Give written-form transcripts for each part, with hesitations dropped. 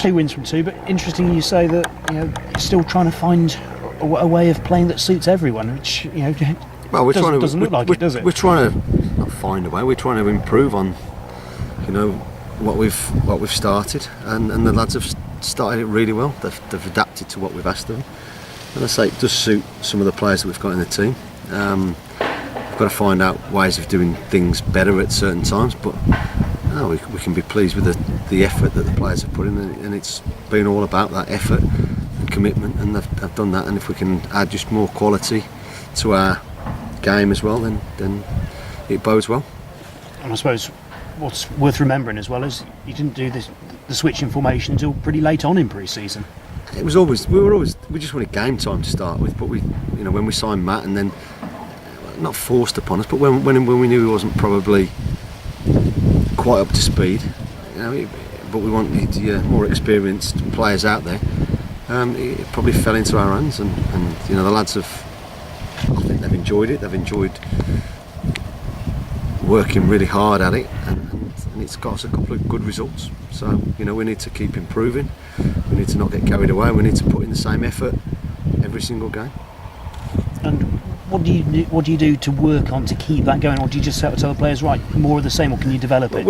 2 wins from 2, but interesting you say that you're still trying to find a way of playing that suits everyone, which well, doesn't look like it, does it? We're trying to not find a way. We're trying to improve on what we've started, and the lads have started it really well. They've adapted to what we've asked of them, and I say it does suit some of the players that we've got in the team. We've got to find out ways of doing things better at certain times, but we can be pleased with the effort that the players have put in, and it's been all about that effort and commitment, and they've done that. And if we can add just more quality to our game as well, then it bodes well. And I suppose what's worth remembering as well is you didn't do the switch in formation until pretty late on in pre-season. We just wanted game time to start with, but when we signed Matt, and then not forced upon us, but when we knew he wasn't probably quite up to speed, but we wanted more experienced players out there. It probably fell into our hands, and the lads I think they've enjoyed it. They've enjoyed working really hard at it, and it's got us a couple of good results. So we need to keep improving. We need to not get carried away. We need to put in the same effort every single game. And what do you do to work on to keep that going, or do you just tell the players, right, more of the same, or can you develop it?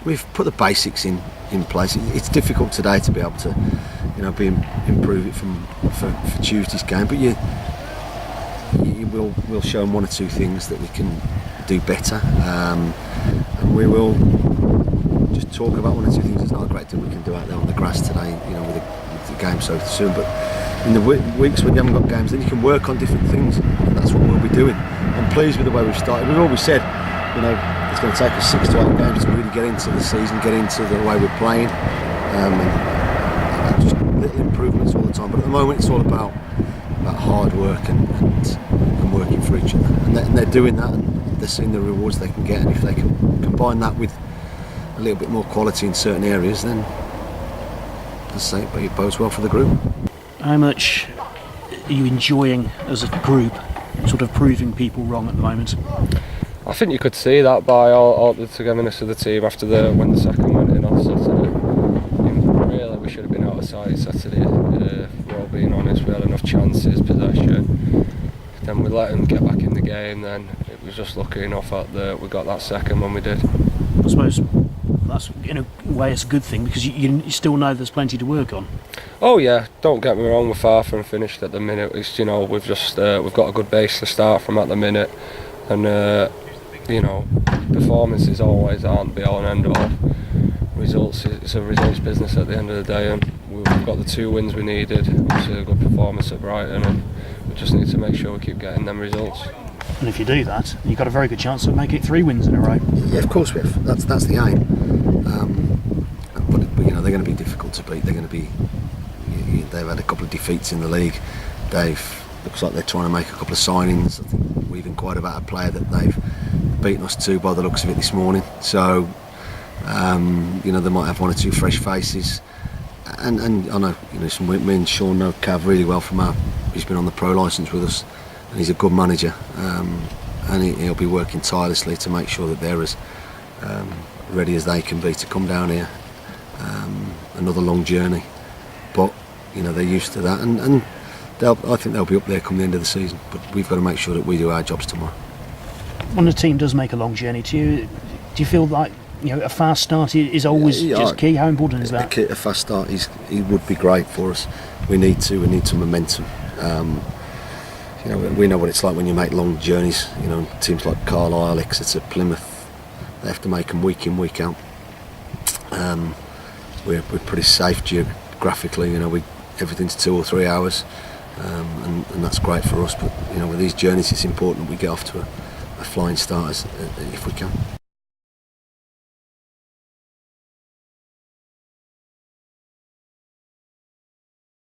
We've put the basics in place. It's difficult today to be able to improve it for Tuesday's game, but we'll show them 1 or 2 things that we can do better, and we will just talk about 1 or 2 things. It's not a great deal we can do out there on the grass today, with the game so soon, but in the weeks when you haven't got games, then you can work on different things, and that's what we'll be doing. I'm pleased with the way we've started. We've always said, it's going to take us 6 to 8 games to really get into the season, get into the way we're playing, and just little improvements all the time. But at the moment, it's all about hard work and working for each other, and they're doing that, and they're seeing the rewards they can get. And if they can combine that with a little bit more quality in certain areas, then as I say, it bodes well for the group. How much are you enjoying as a group sort of proving people wrong at the moment? I think you could see that by all the togetherness of the team after when the second went in on Saturday. Really, we should have been out of sight Saturday. We're all being honest, we had enough chances, possession. Then we let them get back in the game, then it was just lucky enough that we got that second when we did. I suppose that's, in a way, it's a good thing, because you still know there's plenty to work on. Oh yeah, don't get me wrong, we're far from finished at the minute. It's, we've just we've got a good base to start from at the minute, and performances always aren't the all and end all. Results, it's a results business at the end of the day, and we've got the 2 wins we needed. Obviously a good performance at Brighton, and we just need to make sure we keep getting them results. And if you do that, you've got a very good chance of making it 3 wins in a row. Yeah, of course we have. That's the aim. But they're going to be difficult to beat. They're going to be. They've had a couple of defeats in the league. Looks like they're trying to make a couple of signings. I think we've inquired about a player that they've beaten us to by the looks of it this morning. So they might have 1 or 2 fresh faces. And I know me and Sean know Cav really well he's been on the pro licence with us, and he's a good manager, and he'll be working tirelessly to make sure that they're as ready as they can be to come down here. Another long journey, but they're used to that, and I think they'll be up there come the end of the season. But we've got to make sure that we do our jobs tomorrow. When the team does make a long journey, do you feel like a fast start is always just key? How important is that? A fast start it would be great for us. We need some momentum. We know what it's like when you make long journeys. Teams like Carlisle, Exeter, Plymouth, they have to make them week in, week out. We're pretty safe geographically. Everything's 2 or 3 hours, and that's great for us. But with these journeys, it's important we get off to a flying start if we can.